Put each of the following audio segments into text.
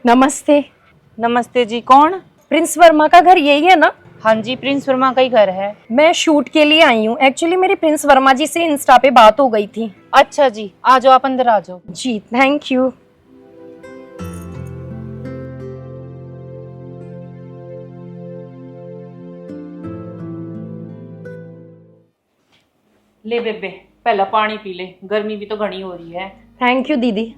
नमस्ते। नमस्ते जी, कौन? प्रिंस वर्मा का घर यही है ना? हाँ जी, प्रिंस वर्मा का ही घर है। मैं शूट के लिए आई हूँ। एक्चुअली मेरी प्रिंस वर्मा जी से इंस्टा पे बात हो गई थी। अच्छा जी, आ जाओ, आप अंदर आ जाओ। जी थैंक यू। ले बेबे, पहला पानी पी ले, गर्मी भी तो घनी हो रही है। थैंक यू दीदी।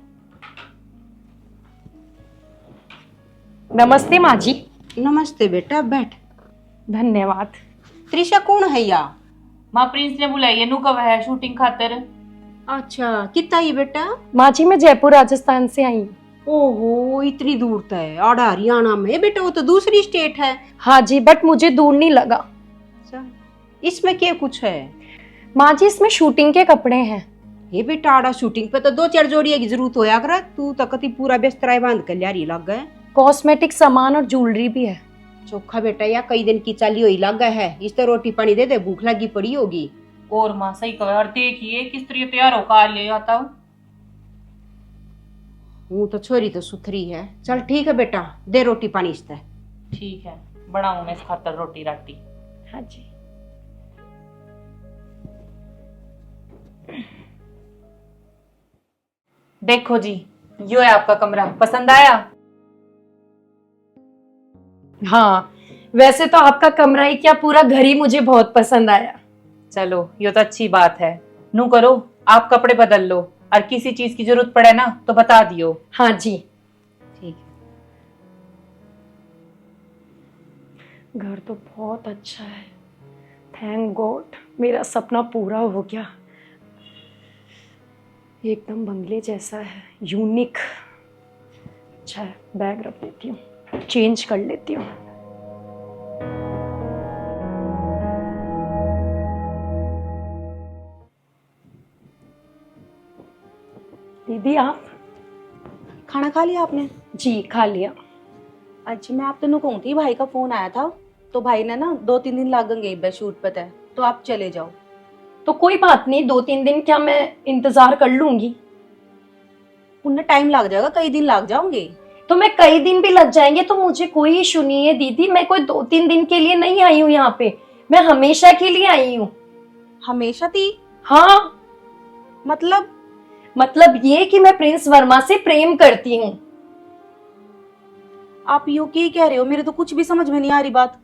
नमस्ते माँ जी। नमस्ते बेटा, बैठ। धन्यवाद। त्रिशा कौन है या? माँ प्रिंस ने बुलाई है, नु कब है शूटिंग खातर। अच्छा, कितना ही बेटा? माँ जी मैं जयपुर राजस्थान से आई हूँ। ओहो, इतनी दूर तय आड़ा हरियाणा में बेटा, वो तो दूसरी स्टेट है। हाँ जी, बट मुझे दूर नहीं लगा। अच्छा, इसमें क्या कुछ है? माँ जी इसमें शूटिंग के कपड़े हैं। ये बेटा आड़ा शूटिंग पे तो 2-4 जोड़िया की जरूरत होया कर। तू तो कति पूरा बिस्तरा बांध कर लियारी लग गए। कॉस्मेटिक सामान और ज्वेलरी भी है। चोखा बेटा, या कई दिन की चाली हुई लग है। इस तरह रोटी पानी दे दे, भूख लगी पड़ी होगी। और माँ सही कहा, और देखिए किस तरह तैयार होकर आ रही है आता हूँ। वो तो छोरी तो सुथरी है। चल ठीक है बेटा, दे रोटी पानी इससे। ठीक है, बनाऊं मैं इस खातर रोटी राटी। हाँ जी। देखो जी, यो है आपका कमरा, पसंद आया? हाँ, वैसे तो आपका कमरा ही क्या पूरा घर ही मुझे बहुत पसंद आया। चलो, ये तो अच्छी बात है। नू करो, आप कपड़े बदल लो, और किसी चीज की जरूरत पड़े ना तो बता दियो। हाँ जी। ठीक है। घर तो बहुत अच्छा है। थैंक गॉड, मेरा सपना पूरा हो गया। एकदम बंगले जैसा है, यूनिक। अच्छा है, बैग रख देती हूँ, चेंज कर लेती हूँ। दीदी आप? खाना खा लिया आपने? जी खा लिया। अच्छा, मैं आप तेनों कहूँ थी, भाई का फोन आया था तो भाई ने ना 2-3 दिन लागेंगे शूट पे तय, तो आप चले जाओ। तो कोई बात नहीं, 2-3 दिन क्या मैं इंतजार कर लूंगी। उन्हें टाइम लग जाएगा, कई दिन लग जाओगे। तो मैं कई दिन भी लग जाएंगे तो मुझे कोई इशू नहीं है दीदी। मैं कोई 2-3 दिन के लिए नहीं आई हूँ यहाँ पे, मैं हमेशा के लिए आई हूँ। हमेशा थी? हाँ, मतलब ये कि मैं प्रिंस वर्मा से प्रेम करती हूँ। आप यूं की कह रहे हो, मेरे तो कुछ भी समझ में नहीं आ रही बात।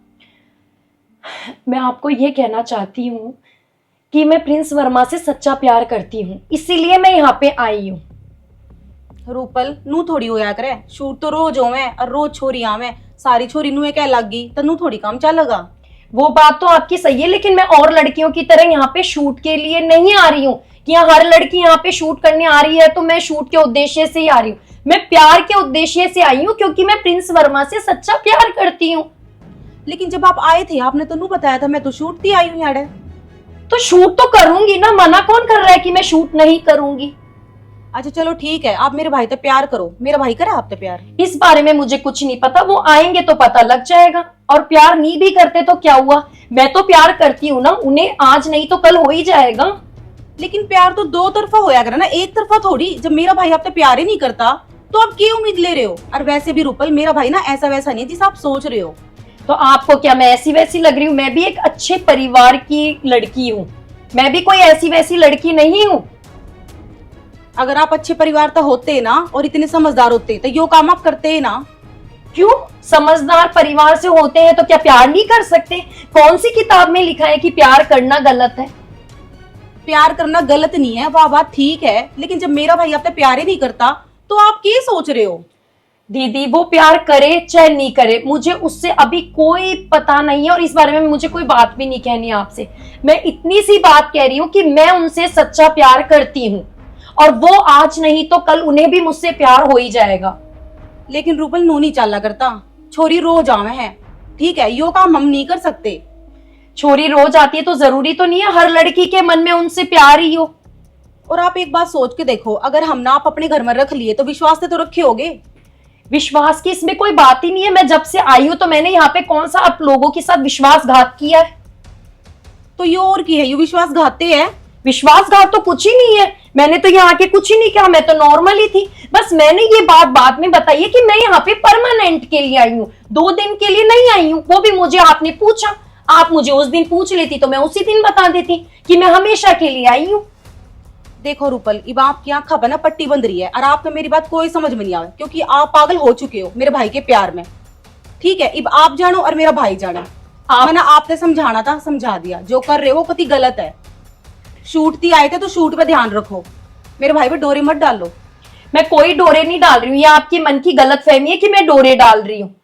मैं आपको ये कहना चाहती हूँ कि मैं प्रिंस वर्मा से सच्चा प्यार करती हूँ, इसीलिए मैं यहाँ पे आई हूँ। रूपल, नू थोड़ी होया करे, शूट तो रोज होवे और रोज छोरी आवे। सारी छोरी नू क्या लग गई तो नू थोड़ी काम चलेगा। वो बात तो आपकी सही है, लेकिन मैं और लड़कियों की तरह यहाँ पे शूट के लिए नहीं आ रही हूँ कि यहाँ हर लड़की यहाँ पे शूट करने आ रही है तो मैं शूट के उद्देश्य से ही आ रही हूँ। मैं प्यार के उद्देश्य से आई हूँ, क्योंकि मैं प्रिंस वर्मा से सच्चा प्यार करती हूँ। लेकिन जब आप आए थे आपने तो नू बताया था, मैं तो शूट थी आई हूँ यार। तो शूट तो करूंगी ना, मना कौन कर रहा है कि मैं शूट नहीं करूंगी। अच्छा चलो ठीक है, आप मेरे भाई से प्यार करो। मेरा भाई करे आप तो प्यार? इस बारे में मुझे कुछ नहीं पता, वो आएंगे तो पता लग जाएगा। और प्यार नहीं भी करते तो क्या हुआ, मैं तो प्यार करती हूँ ना उन्हें, आज नहीं तो कल हो ही जाएगा। लेकिन प्यार तो 2 तरफा होया करे ना, एक तरफा थोड़ी। जब मेरा भाई आपसे प्यार ही नहीं करता तो आप क्या उम्मीद ले रहे हो? और वैसे भी रूपल, मेरा भाई ना ऐसा वैसा नहीं जिस आप सोच रहे हो। तो आपको क्या मैं ऐसी वैसी लग रही हूँ? मैं भी एक अच्छे परिवार की लड़की हूँ, मैं भी कोई ऐसी वैसी लड़की नहीं हूँ। अगर आप अच्छे परिवार का होते ना और इतने समझदार होते तो यो काम आप करते ना। क्यों? समझदार परिवार से होते हैं तो क्या प्यार नहीं कर सकते? कौन सी किताब में लिखा है कि प्यार करना गलत है? प्यार करना गलत नहीं है, वाह बात ठीक है, लेकिन जब मेरा भाई आपसे प्यार ही नहीं करता तो आप क्या सोच रहे हो? दीदी वो प्यार करे चाहे नहीं करे, मुझे उससे अभी कोई पता नहीं है और इस बारे में मुझे कोई बात भी नहीं कहनी आपसे। मैं इतनी सी बात कह रही हूँ कि मैं उनसे सच्चा प्यार करती हूँ और वो आज नहीं तो कल उन्हें भी मुझसे प्यार हो ही जाएगा। लेकिन रूपल नू नहीं चाला करता, छोरी रोज आवे है, ठीक है, यो काम हम नहीं कर सकते। छोरी रोज आती है तो जरूरी तो नहीं है हर लड़की के मन में उनसे प्यार ही हो। और आप एक बात सोच के देखो, अगर हम ना आप अपने घर में रख लिए तो विश्वास से तो रखे होगे। विश्वास की इसमें कोई बात ही नहीं है। मैं जब से आई हूं तो मैंने यहाँ पे कौन सा आप लोगों के साथ विश्वासघात किया है? तो ये और की है, ये विश्वासघात है। विश्वासघात तो कुछ ही नहीं है, मैंने तो यहाँ के कुछ ही नहीं किया, मैं तो नॉर्मल ही थी। बस मैंने ये बात बाद में बताई है कि मैं यहाँ पे परमानेंट के लिए आई हूँ, 2 दिन के लिए नहीं आई हूँ। वो भी मुझे आपने पूछा, आप मुझे उस दिन पूछ लेती तो मैं उसी दिन बता देती कि मैं हमेशा के लिए आई हूँ। देखो रूपल, अब आपकी आंख ना पट्टी बंद रही है और आपको मेरी बात कोई समझ में नहीं आवे, क्योंकि आप पागल हो चुके हो मेरे भाई के प्यार में। ठीक है, अब आप जानो और मेरा भाई जाने। मैंने आपने समझाना था, समझा दिया। जो कर रहे हो कति गलत है। शूट थी आए थे तो शूट पे ध्यान रखो, मेरे भाई पे डोरे मत डालो। मैं कोई डोरे नहीं डाल रही हूँ, ये आपकी मन की गलत फहमी है कि मैं डोरे डाल रही हूँ।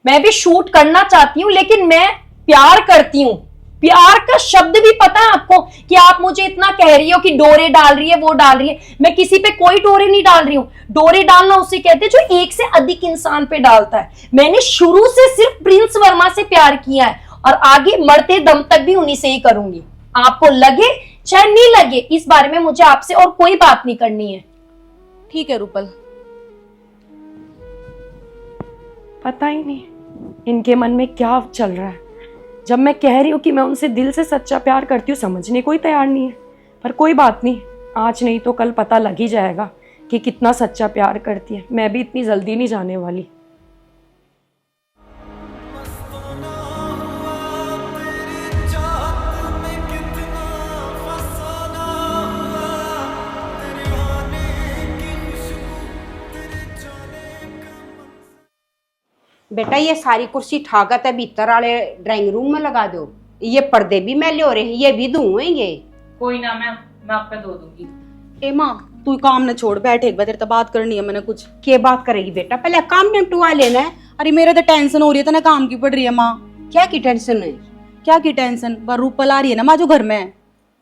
मैं भी शूट करना चाहती हूँ, लेकिन मैं प्यार करती हूँ। प्यार का शब्द भी पता है आपको कि आप मुझे इतना कह रही हो कि डोरे डाल रही है, वो डाल रही है। मैं किसी पे कोई डोरे नहीं डाल रही हूँ। डोरे डालना उसे कहते हैं जो एक से अधिक इंसान पे डालता है। मैंने शुरू से सिर्फ प्रिंस वर्मा से प्यार किया है और आगे मरते दम तक भी उन्हीं से ही करूंगी। आपको लगे चाहे नहीं लगे, इस बारे में मुझे आपसे और कोई बात नहीं करनी है। ठीक है रूपल। पता ही नहीं इनके मन में क्या चल रहा है। जब मैं कह रही हूँ कि मैं उनसे दिल से सच्चा प्यार करती हूँ, समझने कोई तैयार नहीं है। पर कोई बात नहीं, आज नहीं तो कल पता लग ही जाएगा कि कितना सच्चा प्यार करती है। मैं भी इतनी जल्दी नहीं जाने वाली। बेटा ये सारी कुर्सी ठाकत है भीतर वाले ड्राइंग रूम में लगा दो। ये पर्दे भी मैले हो रहे हैं, ये भी धुएंगे। कोई ना, मैं आपका धो दूंगी। ए माँ, तू काम न छोड़, बैठ एक बार, तेरे तो बात करनी है मैंने कुछ। क्या बात करेगी बेटा, पहले काम निपटवा लेना है। अरे मेरे तो टेंशन हो रही है, तो ना काम की पड़ रही है माँ। क्या की टेंशन है? क्या की टेंशन? वह रूपल आ रही है ना माँ जो घर में है,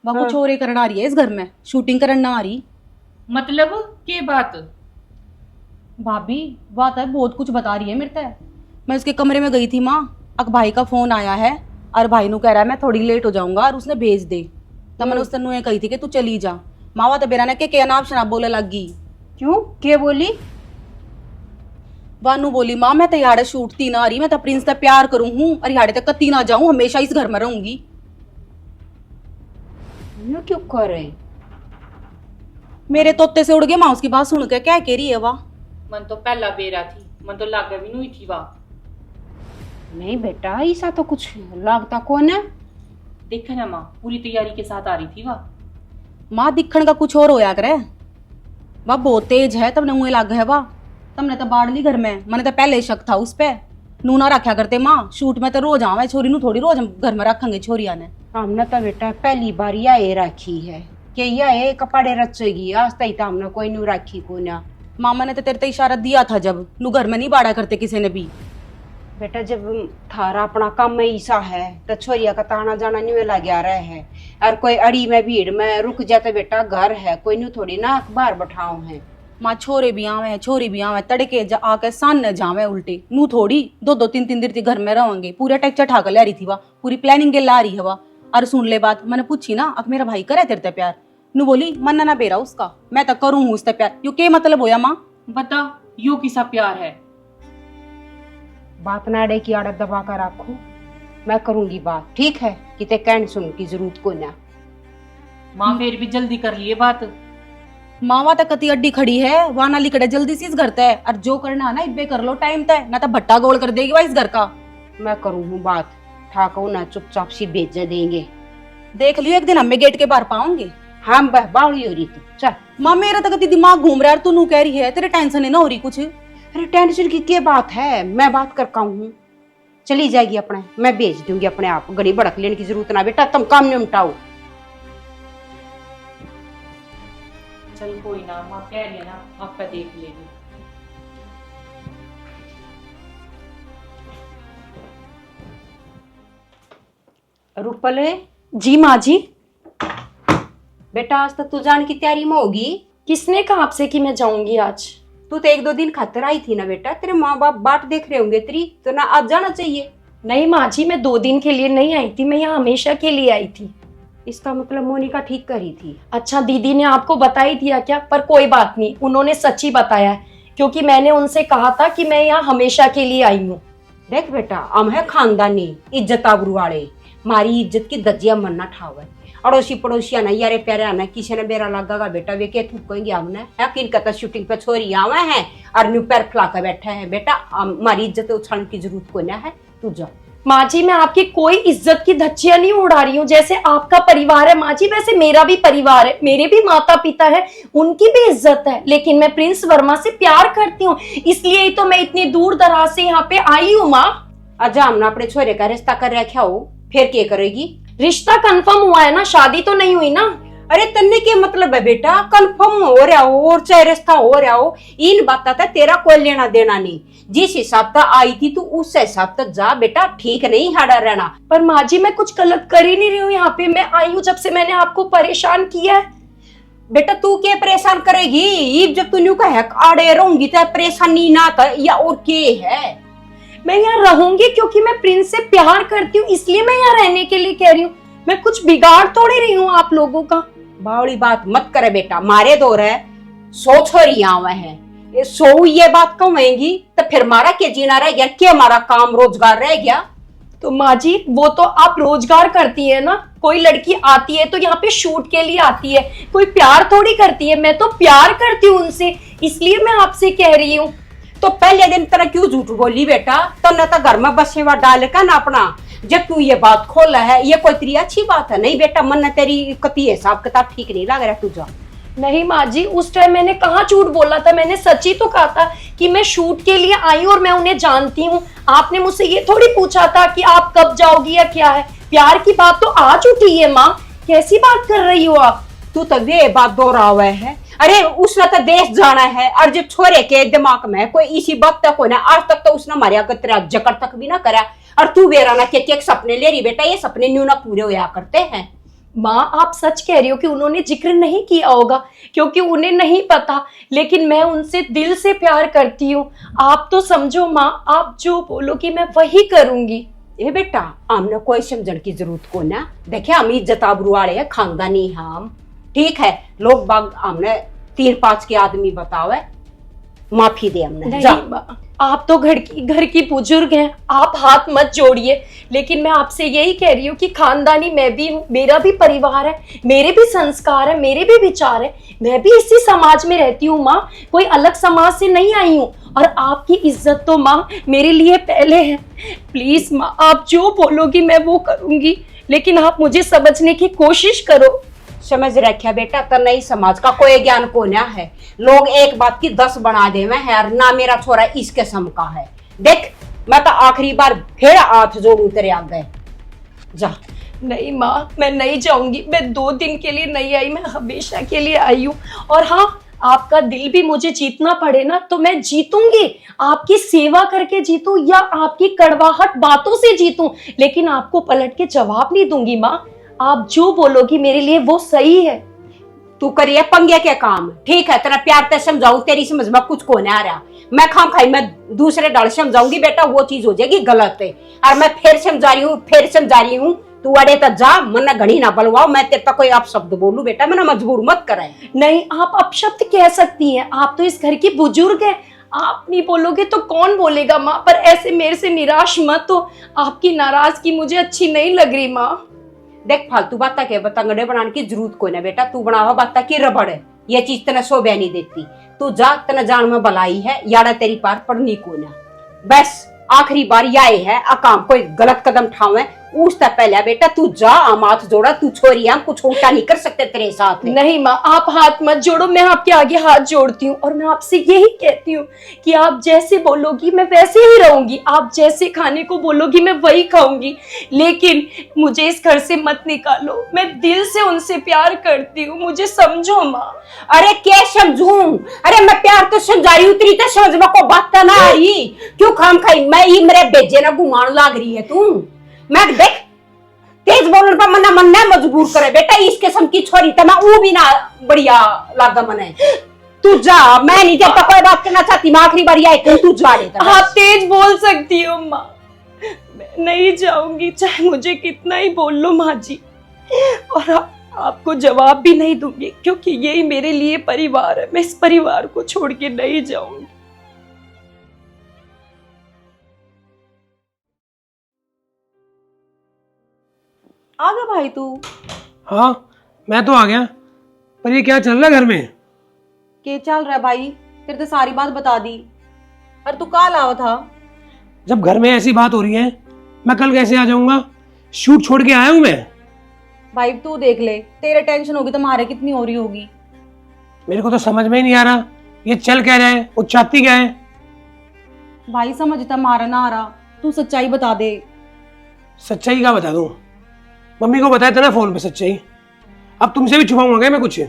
वह कुछ और ही करना आ रही है इस घर में, शूटिंग करना ना आ रही। मतलब के बात? भाभी बात है, बहुत कुछ बता रही है मेरे से। मैं उसके कमरे में गई थी माँ, अब भाई का फोन आया है और भाई नु कह रहा है मैं थोड़ी लेट हो जाऊंगा और उसने भेज दे। तब मैंने उससे नुए कही थी कि तू चली जा। मावा तो बेरा ने के अनाप शनाप बोले लग गई। क्यों, क्या बोली? वानू बोली माँ मैं तो याड़े शूटती ना रही, मैं तो प्रिंस से प्यार करूँ हूँ और याड़े तक कत्ती ना जाऊँ, हमेशा इस घर में रहूंगी। क्यों कर रहे? मेरे तोते से उड़ गए माँ उसकी बात सुन के। क्या कह रही है वाह? मन तो पहला बेरा थी, मन तो लागे भी नहीं थी वाह। नहीं बेटा, ऐसा तो कुछ लगता कौन है। देखा ना माँ, पूरी तैयारी के साथ आ रही थी वाह। माँ दिखण का कुछ और होया करे, वाह बहुत तेज है। तब मुँह लाग है वाह, तमने तो बाढ़ ली घर में। मैंने तो पहले ही शक था उस पे। नूना रखा करते माँ, शूट में तो रोज आवे छोरी नू, थोड़ी रोज हम घर में रखेंगे छोरिया ने। हमने तो बेटा पहली बार ये रखी है कि ये कपड़े रचेगी। आज तक तो हमने कोई नू रखी को ना। मामा ने तो तेरे तो इशारा दिया था जब नू घर में नहीं बाड़ा करते किसी ने भी। बेटा जब थारा अपना काम में ऐसा है तो छोरिया का ताना जाना नहीं लगा रहा है। और कोई अड़ी में भीड़ में रुक जाते बेटा, घर है कोई नू थोड़ी ना अखबार बैठाओ है। माँ छोरे भी आवे छोरी भी आवे, तड़के आके सान न जावे उल्टे नू थोड़ी। 2-2 3-3 दिन घर में रहेंगे। पूरा टेक्चर ठाकर ला रही थी वह, पूरी प्लानिंग के ला रही है वह। और सुन ले बात, मैंने पूछी ना अब मेरा भाई करे तेरे ते प्यार, नू बोली मन ना बेरा उसका, मैं तो करूँ हूँ उससे प्यार। यू के मतलब होया माँ? बता यो किसा प्यार है? बात ना अड़े की आड़त दबा कर रखू, मैं करूंगी बात, ठीक है? किते कहन सुन की जरूरत को ना। माँ फिर भी जल्दी कर लिए बात। मावा तक कती अड्डी खड़ी है, वहां ना लिकड़े जल्दी से इस घर तय। और जो करना है ना इब्बे कर लो टाइम तय, ना तो भट्टा गोल कर देगी वह इस घर का। मैं करूँ हूँ बात, ठाको ना चुपचाप सी भेज देंगे। देख लियो एक दिन हमें गेट के बाहर पाओगे। हम बावड़ी हो रही तू चल। माँ मेरा तो कती दिमाग घूम रहा है, तू नू कह रही है तेरे टेंशन है ना हो रही कुछ। अरे टेंशन की क्या बात है, मैं बात कर हूँ, चली जाएगी अपने, मैं भेज दूंगी अपने आप। गड़ी भड़क लेने की जरूरत ना बेटा, तुम काम निपटाओ। चल कोई ना, माँ कह रही है ना, आपका देख लेगी। रूपल जी माँ जी। बेटा आज तक तू जाने की तैयारी में होगी। किसने कहा आपसे कि मैं जाऊंगी आज? तू तो 1-2 दिन खातर आई थी ना बेटा, तेरे माँ बाप बाट देख रहे होंगे तेरी, तो ना आज जाना चाहिए। नहीं माँ जी, मैं 2 दिन के लिए नहीं आई थी, मैं यहाँ हमेशा के लिए आई थी। इसका मतलब मोनिका ठीक करी थी। अच्छा दीदी ने आपको बता ही दिया क्या? पर कोई बात नहीं, उन्होंने सच ही बताया है, क्योंकि मैंने उनसे कहा था कि मैं यहाँ हमेशा के लिए आई हूँ। देख बेटा, हम है खानदानी इज्जत आबरू वाले, मारी इज्जत की दजिया मरना ठावे। अड़ोसी पड़ोसी ना यारे प्यारे आना किसी ने मेरा लगा बेटा वे के थूकेंगे हमने है किन कहता शूटिंग पे छोरी आवे हैं और न्यू पैर फैला कर बैठे हैं बेटा हमारी इज्जत उछालने की जरूरत कोई ना है तू जा। माँ जी मैं आपकी कोई इज्जत की धज्जियां नहीं उड़ा रही हूँ, जैसे आपका परिवार है माँ जी वैसे मेरा भी परिवार है, मेरे भी माता पिता है, उनकी भी इज्जत है, लेकिन मैं प्रिंस वर्मा से प्यार करती हूँ इसलिए ही तो मैं इतनी दूर दराज से यहाँ पे आई हूँ। माँ अच्छा हमने अपने छोरे का रिश्ता कर रखा हो फिर क्या करेगी? रिश्ता कंफर्म हुआ है ना, शादी तो नहीं हुई ना। अरे तन्ने के मतलब है बेटा कंफर्म हो रहा हो और चाहे रिश्ता हो रहा हो इन बातों तक तेरा कोई लेना देना नहीं। जिस हिसाब तक आई थी तू उस हिसाब तक जा बेटा, ठीक नहीं हाड़ा रहना। पर माँ जी मैं कुछ गलत कर ही नहीं रही हूँ, यहाँ पे मैं आई हूँ जब से मैंने आपको परेशान किया है। बेटा तू क्या परेशान करेगी जब तू न्यू का आड़े रहूंगी तो परेशानी ना था या और के है। मैं यहाँ रहूंगी क्योंकि मैं प्रिंस से प्यार करती हूँ इसलिए मैं यहाँ रहने के लिए कह रही हूँ, मैं कुछ बिगाड़ थोड़ी रही हूँ आप लोगों का। बावड़ी बात मत करे बेटा, मारे दौर है 100 छोरी आवे हैं 100 ये बात कहेंगी तो फिर मारा के जीना रह गया, क्या हमारा काम रोजगार रह गया? तो माँ जी वो तो आप रोजगार करती है ना, कोई लड़की आती है तो यहाँ पे शूट के लिए आती है, कोई प्यार थोड़ी करती है। मैं तो प्यार करती हूँ उनसे इसलिए मैं आपसे कह रही हूँ। तो पहले दिन तरह क्यों झूठ बोली बेटा? तो न तो घर में बसेवा डाल का ना अपना, जब तू ये बात खोला है ये कोई तेरी अच्छी बात है नहीं बेटा, मन तेरी कति हिसाब किताब ठीक नहीं लग रहा, तू जा। नहीं माँ जी उस टाइम मैंने कहाँ झूठ बोला था, मैंने सच ही तो कहा था कि मैं शूट के लिए आई हूँ और मैं उन्हें जानती हूँ। आपने मुझसे ये थोड़ी पूछा था कि आप कब जाओगी या क्या है, प्यार की बात तो आज उठी है। माँ कैसी बात कर रही हो आप? तू तो ये बात दोहरा हुआ है। अरे उसने तो देश जाना है और जब छोरे के दिमाग में कोई इसी बात तक हो ना, आज तक तो उसने मारिया कर तेरा जकड़ तक भी ना करा और तू बेरा ना के सपने ले रही बेटा, ये सपने न्यू ना पूरे होया करते हैं। माँ आप सच कह रही हो कि उन्होंने जिक्र नहीं किया होगा क्योंकि उन्हें नहीं पता, लेकिन मैं उनसे दिल से प्यार करती हूँ। आप तो समझो माँ, आप जो बोलोगी मैं वही करूंगी। ए बेटा हमने कोई समझण की जरूरत को ना, देखिए हम इज्जत आबरू वाले है, खानदानी हम ठीक है, लोग बाग हमने 3-5 के आदमी बतावे माफी दे हमने। जा आप तो घर की बुजुर्ग हैं, आप हाथ मत जोड़िए, लेकिन मैं आपसे यही कह रही हूँ कि खानदानी मैं भी हूँ, मेरा भी परिवार है, मेरे भी संस्कार है, मेरे भी विचार है, मैं भी इसी समाज में रहती हूँ माँ, कोई अलग समाज से नहीं आई हूँ। और आपकी इज्जत तो माँ मेरे लिए पहले है। प्लीज माँ आप जो बोलोगी मैं वो करूंगी, लेकिन आप मुझे समझने की कोशिश करो। समझ रखा बेटा, तो नई समाज का कोई ज्ञान को ना है, लोग एक बात की 10 बना दे में है, ना मेरा छोरा इस किस्म का है। देख मैं तो आखिरी बार फिर हाथ जोड़ू तेरे आगे, जा। नहीं माँ मैं नहीं जाऊंगी, मैं 2 दिन के लिए नहीं आई, मैं हमेशा के लिए आई हूँ। और हाँ आपका दिल भी मुझे जीतना पड़े ना तो मैं जीतूंगी, आपकी सेवा करके जीतूं या आपकी कड़वाहट बातों से जीतूं, लेकिन आपको पलट के जवाब नहीं दूंगी माँ। आप जो बोलोगी मेरे लिए वो सही है। तू करिए पंगे के काम, ठीक है, तेरा प्यार ते समझाऊ, तेरी समझ में कुछ को नहीं आ रहा, मैं खाम खाई मैं दूसरे डाल समझाऊंगी बेटा, वो चीज हो जाएगी गलत है। और मैं फिर समझा रही हूँ तू अड़े तक जा, मन घड़ी ना बलवाओ, मैं तेरे तक कोई आप शब्द बोलूं बेटा, मैंने मजबूर मत करे। नहीं आप अपशब्द कह सकती हैं, आप तो इस घर की बुजुर्ग हैं, आप नहीं बोलोगे तो कौन बोलेगा माँ। पर ऐसे मेरे से निराश मत हो, आपकी नाराजगी मुझे अच्छी नहीं लग रही माँ। देख फालतू बात के बतंगड़े बनाने की जरूरत कोई ना बेटा, तू बनावा बात की रबड़ है, ये चीज तेने शोभा नहीं देती, तू जा, तेने जान में भलाई है, यारा तेरी पार पड़नी को ना। बस आखिरी बार याए है अकाम कोई गलत कदम उठावे उससे पहले बेटा तू जा, हम हाथ जोड़ा, तू छोरी हम कुछ उल्टा नहीं कर सकते तेरे साथ। नहीं माँ आप हाथ मत जोड़ो, मैं आपके आगे हाथ जोड़ती हूँ और मैं आपसे यही कहती हूँ कि आप जैसे बोलोगी मैं वैसे ही रहूंगी, आप जैसे खाने को बोलोगी मैं वही खाऊंगी, लेकिन मुझे इस घर से मत निकालो, मैं दिल से उनसे प्यार करती हूँ, मुझे समझो माँ। अरे क्या समझूं, अरे मैं प्यार तो समझा रही हूँ, तेरी तो समझ में को बात ना आ रही, क्यों खाम खाई मैं ही मेरे बेजे ना घुमान लाग रही है तू। मैं देख तेज बोलने पर मना मन ना मजबूर करे बेटा, इस किस्म की छोरी तो मैं वो भी ना बढ़िया लागा मने। तू जा, मैं नहीं जब तक कोई बात करना चाहती, मैं आखिरी बार आई तू जा ले। आप तेज बोल सकती हो माँ, मैं नहीं जाऊंगी चाहे मुझे कितना ही बोल लो माँ जी, और आपको जवाब भी नहीं दूंगी क्योंकि यही मेरे लिए परिवार है, मैं इस परिवार को छोड़ के नहीं जाऊंगी। आ गया भाई तू? हाँ मैं तो आ गया, पर ये क्या चल रहा है घर में? के चल रहा है भाई? तेरे तो सारी बात बता दी। और तू कल आवा था? जब घर में ऐसी बात हो रही है, मैं कल कैसे आ जाऊंगा? शूट छोड़ के आया हूं मैं। भाई तू देख ले, तेरे टेंशन होगी तो हमारे कितनी हो रही होगी। मेरे को तो समझ में ही नहीं आ रहा, ये चल क्या रहा है, वो चाहती क्या है? भाई समझता मारा ना आ रहा, तू सच्चाई बता दे। सच्चाई क्या बता दूं? मम्मी को बताया था ना फोन पे सच्चाई, अब तुमसे भी छुपाऊंगा क्या मैं कुछ?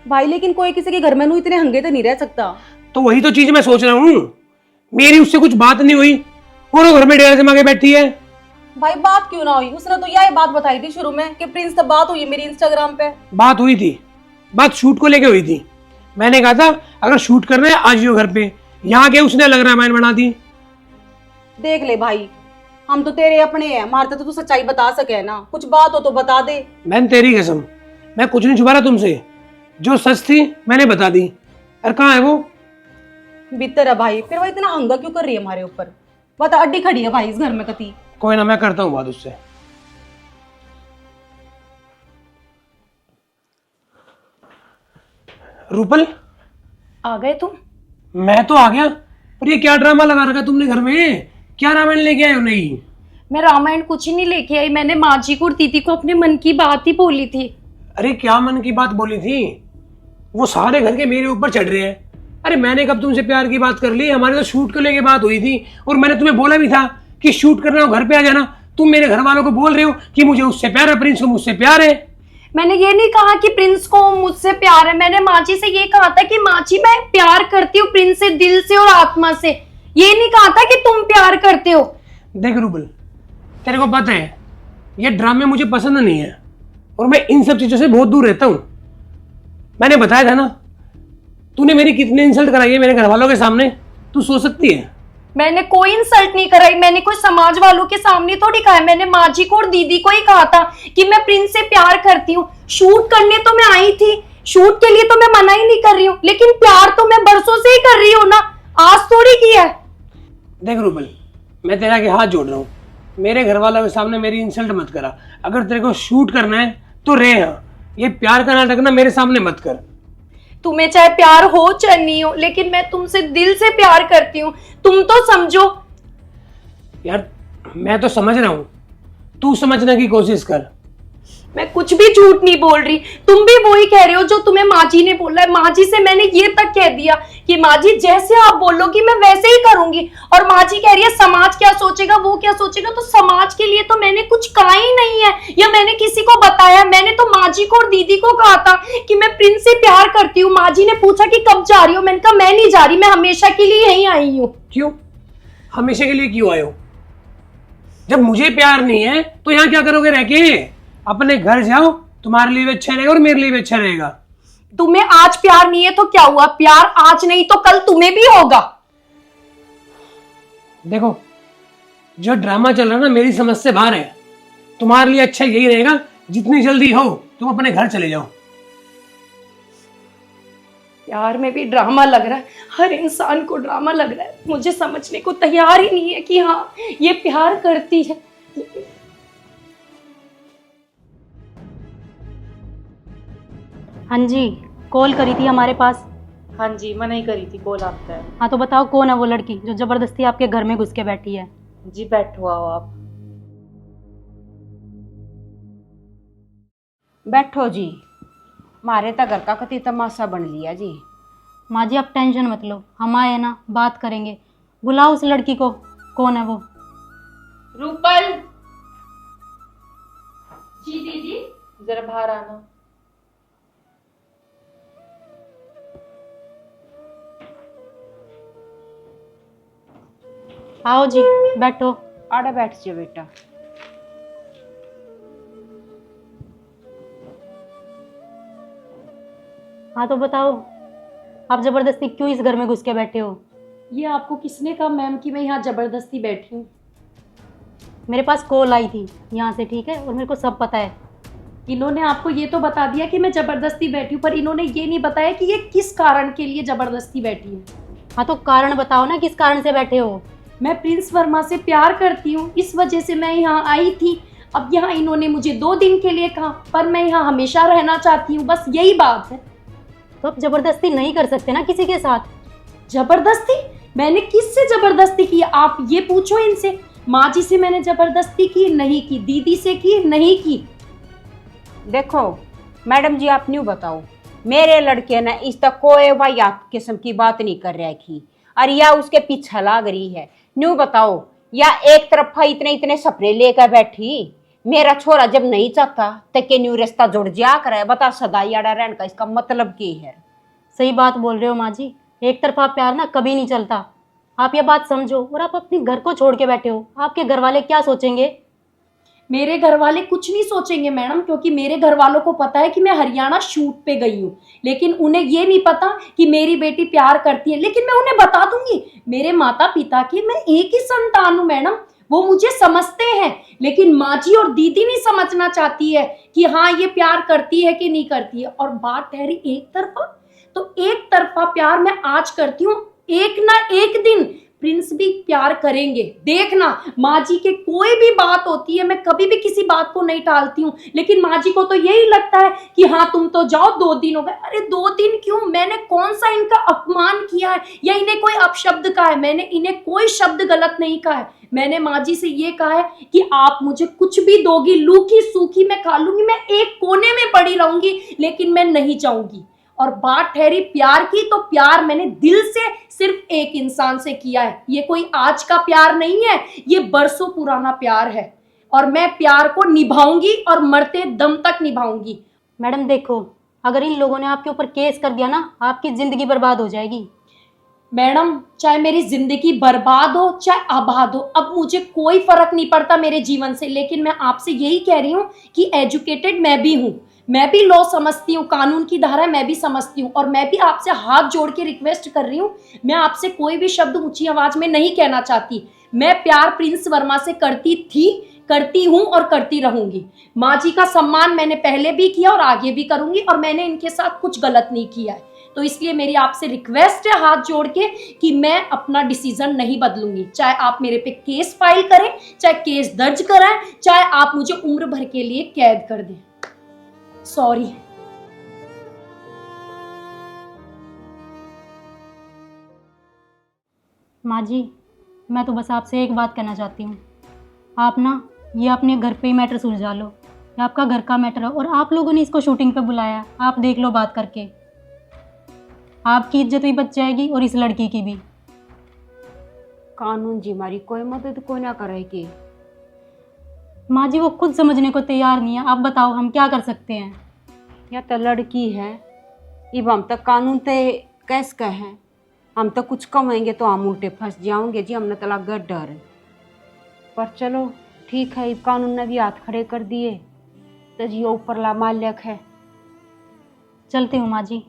भाई लेकिन कोई किसी के घर में नू इतने हंगे तो नहीं रह सकता। तो वही तो चीज मैं सोच रहा हूँ, मेरी उससे कुछ बात नहीं हुई, पूरे घर में डेरा जमा के बैठी है। भाई बात क्यों ना हुई? उसने तो यही बात बताई थी शुरू में कि प्रिंस से बात हुई मेरी इंस्टाग्राम पे। बात हुई थी, बात शूट को लेके हुई थी। मैंने कहा था अगर शूट करना है आज ही घर पे, यहाँ के उसने अलग रामायण बना दी। देख ले भाई, हम तो तेरे अपने हैं, मारते तो तू सच्चाई बता सके ना, कुछ बात हो तो बता दे। मैंने तेरी कसम, मैं कुछ नहीं छुपा रहा तुमसे, जो सच थी मैंने बता दी। और कहाँ है वो? भीतर है भाई, फिर वो इतना हंगा क्यों कर रही है हमारे ऊपर? वो तो अड्डी खड़ी है भाई इस घर में कती। कोई ना, मैं करता हूँ बात उससे। रूपल आ गए तुम? मैं तो आ गया, पर ये क्या ड्रामा लगा रखा तुमने घर में? क्या रामायण लेके आए हो? नहीं, मैं रामायण कुछ ही नहीं लेके आई, मैंने माँ जी को और दीदी को अपने मन की बात ही बोली थी। अरे क्या मन की बात बोली थी? वो सारे घर के मेरे ऊपर चढ़ रहे हैं। अरे मैंने कब तुमसे प्यार की बात कर ली? हमारे तो शूट को लेके बात हुई थी, और मैंने तुम्हें बोला भी था कि शूट करना हो घर पे आ जाना। तुम मेरे घर वालों को बोल रहे हो कि मुझे उससे प्यार है, प्रिंस को मुझसे प्यार है। मैंने ये नहीं कहा कि प्रिंस को मुझसे प्यार है, मैंने माँ जी से ये कहा था कि माँ जी मैं प्यार करती हूँ प्रिंस से, दिल से और आत्मा से। ये नहीं कहा था कि तुम प्यार करते हो। देख रूबल, तेरे को पता है ये ड्रामे मुझे पसंद नहीं है, और मैं इन सब चीजों से बहुत दूर रहता हूँ। मैंने बताया था ना, तूने मेरी कितनी इंसल्ट कराई है मेरे घर वालों के सामने, तू सोच सकती है? मैंने कोई इंसल्ट नहीं कराई, मैंने कोई समाज वालों के सामने थोड़ी कहा है। मैंने माँ जी को और दीदी को ही कहा था कि मैं प्रिंस से प्यार करती हूँ। शूट करने तो मैं आई थी, शूट के लिए तो मैं मना ही नहीं कर रही हूँ, लेकिन प्यार तो मैं बरसों से ही कर रही हूँ ना, आज थोड़ी किया है। देख रूबल, मैं तेरा के हाथ जोड़ रहा हूँ, मेरे घर वालों के सामने मेरी इंसल्ट मत करा। अगर तेरे को शूट करना है तो रहे यहाँ, ये प्यार का नाटक ना मेरे सामने मत कर। तुम्हें चाहे प्यार हो चाहे नहीं हो, लेकिन मैं तुमसे दिल से प्यार करती हूँ, तुम तो समझो। यार मैं तो समझ रहा हूँ, तू समझने की कोशिश कर। मैं कुछ भी झूठ नहीं बोल रही, तुम भी वही कह रहे हो जो तुम्हें माँ जी ने बोला है। माँ जी से मैंने ये तक कह दिया कि माँ जी जैसे आप बोलोगी मैं वैसे ही करूंगी, और माँ जी कह रही है समाज क्या सोचेगा, वो क्या सोचेगा। तो समाज के लिए तो मैंने कुछ कहा ही नहीं है, या मैंने किसी को बताया। मैंने तो माँ जी को और दीदी को कहा था कि मैं प्रिंस से प्यार करती हूँ। माँ जी ने पूछा कि कब जा रही हो, मैंने कहा मैं नहीं जा रही, मैं हमेशा के लिए यहीं आई हूँ। क्यों हमेशा के लिए क्यों आए हो? जब मुझे प्यार नहीं है तो यहाँ क्या करोगे रह के? अपने घर जाओ, तुम्हारे लिए भी अच्छा रहेगा और मेरे लिए भी अच्छा रहेगा। तुम्हें आज प्यार नहीं है तो क्या हुआ, प्यार आज नहीं तो कल तुम्हें भी होगा। देखो जो ड्रामा चल रहा है ना मेरी समझ से बाहर है। तुम्हारे लिए अच्छा यही रहेगा जितनी जल्दी हो तुम अपने घर चले जाओ। प्यार में भी ड्रामा लग रहा है, हर इंसान को ड्रामा लग रहा है। मुझे समझने को तैयार ही नहीं है कि हाँ ये प्यार करती है। हाँ जी, कॉल करी थी हमारे पास। हाँ जी, मैं नहीं करी थी कॉल आपका। हाँ तो बताओ कौन है वो लड़की जो जबरदस्ती आपके घर में घुस के बैठी है? जी बैठो आओ आप। बैठो जी, मारे तो घर का कति तमाशा बन लिया जी। माँ जी आप टेंशन मत लो, हम आए ना बात करेंगे। बुलाओ उस लड़की को, कौन है वो? रूपल जी दीदी। जरा बाहर आना। आओ जी बैठो। आड़ा बैठ जाओ बेटा। हाँ तो बताओ, आप जबरदस्ती क्यों इस घर में घुस के बैठे हो? ये आपको किसने कहा मैम कि मैं यहाँ जबरदस्ती बैठी हूँ? मेरे पास कॉल आई थी यहाँ से, ठीक है, और मेरे को सब पता है। इन्होंने आपको ये तो बता दिया कि मैं जबरदस्ती बैठी हूँ, पर इन्होंने ये नहीं बताया कि ये किस कारण के लिए जबरदस्ती बैठी है। हाँ तो कारण बताओ ना, किस कारण से बैठे हो? मैं प्रिंस वर्मा से प्यार करती हूँ, इस वजह से मैं यहाँ आई थी। अब यहाँ इन्होंने मुझे 2 दिन के लिए कहा, पर मैं यहाँ हमेशा रहना चाहती हूँ, बस यही बात है। तो आप जबरदस्ती नहीं कर सकते ना किसी के साथ। जबरदस्ती? मैंने किससे जबरदस्ती की? आप ये पूछो इनसे। माँ जी से मैंने जबरदस्ती की नहीं की, दीदी से की नहीं की। देखो मैडम जी, आप न्यू बताओ, मेरे लड़के ने इस तक कोई वाहियात किस्म की बात नहीं कर रखी और या उसके पीछे लाग रही है। न्यू बताओ, या एक तरफा इतने इतने सपने लेकर बैठी। मेरा छोरा जब नहीं चाहता तो के न्यू रिश्ता जुड़ जा कर बता, सदा याड़ा रहने का इसका मतलब की है? सही बात बोल रहे हो माँ जी, एक तरफा प्यार ना कभी नहीं चलता। आप ये बात समझो। और आप अपने घर को छोड़ के बैठे हो, आपके घर वाले क्या सोचेंगे? मेरे घर वाले कुछ नहीं सोचेंगे मैडम, क्योंकि मेरे घर वालों को पता है कि मैं हरियाणा शूट पे गई हूँ, लेकिन उन्हें ये नहीं पता कि मेरी बेटी प्यार करती है। लेकिन मैं उन्हें बता दूंगी, मेरे माता पिता की मैं एक ही संतान हूँ मैडम, वो मुझे समझते हैं। लेकिन माँ जी और दीदी नहीं समझना चाहती है कि हाँ ये प्यार करती है कि नहीं करती है। और बात ठहरी एक तरफा, तो एक तरफा प्यार मैं आज करती हूँ, एक ना एक दिन प्रिंस भी प्यार करेंगे। देखना, माँ जी के कोई भी बात होती है, मैं कभी भी किसी बात को नहीं टालती हूँ, लेकिन माँ जी को तो यही लगता है कि हाँ तुम तो जाओ, 2 दिन हो गए। अरे 2 दिन क्यों? मैंने कौन सा इनका अपमान किया है या इन्हें कोई अपशब्द कहा है? मैंने इन्हें कोई शब्द गलत नहीं कहा है। मैंने माँ जी से ये कहा है कि आप मुझे कुछ भी दोगी, लूखी सूखी मैं खा लूंगी, मैं एक कोने में पड़ी रहूंगी, लेकिन मैं नहीं जाऊंगी। और बात ठहरी प्यार की, तो प्यार मैंने दिल से सिर्फ एक इंसान से किया है। ये कोई आज का प्यार नहीं है, ये बरसों पुराना प्यार है, और मैं प्यार को निभाऊंगी और मरते दम तक निभाऊंगी। मैडम देखो, अगर इन लोगों ने आपके ऊपर केस कर दिया ना, आपकी जिंदगी बर्बाद हो जाएगी। मैडम, चाहे मेरी जिंदगी बर्बाद हो चाहे आबाद हो, अब मुझे कोई फर्क नहीं पड़ता मेरे जीवन से। लेकिन मैं आपसे यही कह रही हूँ कि एजुकेटेड मैं भी हूँ, मैं भी लॉ समझती हूँ, कानून की धारा मैं भी समझती हूँ, और मैं भी आपसे हाथ जोड़ के रिक्वेस्ट कर रही हूँ। मैं आपसे कोई भी शब्द ऊंची आवाज में नहीं कहना चाहती। मैं प्यार प्रिंस वर्मा से करती थी, करती हूँ और करती रहूंगी। माँ जी का सम्मान मैंने पहले भी किया और आगे भी करूंगी, और मैंने इनके साथ कुछ गलत नहीं किया है। तो इसलिए मेरी आपसे रिक्वेस्ट है हाथ जोड़ के कि मैं अपना डिसीजन नहीं बदलूंगी। चाहे आप मेरे पे केस फाइल करें, चाहे केस दर्ज कराएं, चाहे आप मुझे उम्र भर के लिए कैद कर दें। सॉरी। माँ जी, मैं तो बस आपसे एक बात कहना चाहती हूँ। आप ना ये अपने घर पे ही मैटर सुलझा लो, ये आपका घर का मैटर है, और आप लोगों ने इसको शूटिंग पे बुलाया, आप देख लो बात करके। आपकी इज्जत भी बच जाएगी और इस लड़की की भी। कानून जी हमारी कोई मदद को ना करेगी। माँ जी वो खुद समझने को तैयार नहीं है, आप बताओ हम क्या कर सकते हैं? या तो लड़की है, अब हम तो कानून ते कैस का है, हम तो कुछ कमाएंगे तो हम उल्टे फंस जाओगे जी, हमने तो लगा डर है। पर चलो ठीक है, कानून ने भी हाथ खड़े कर दिए तो जी ऊपर ला मालिक है। चलती हूँ माँ जी।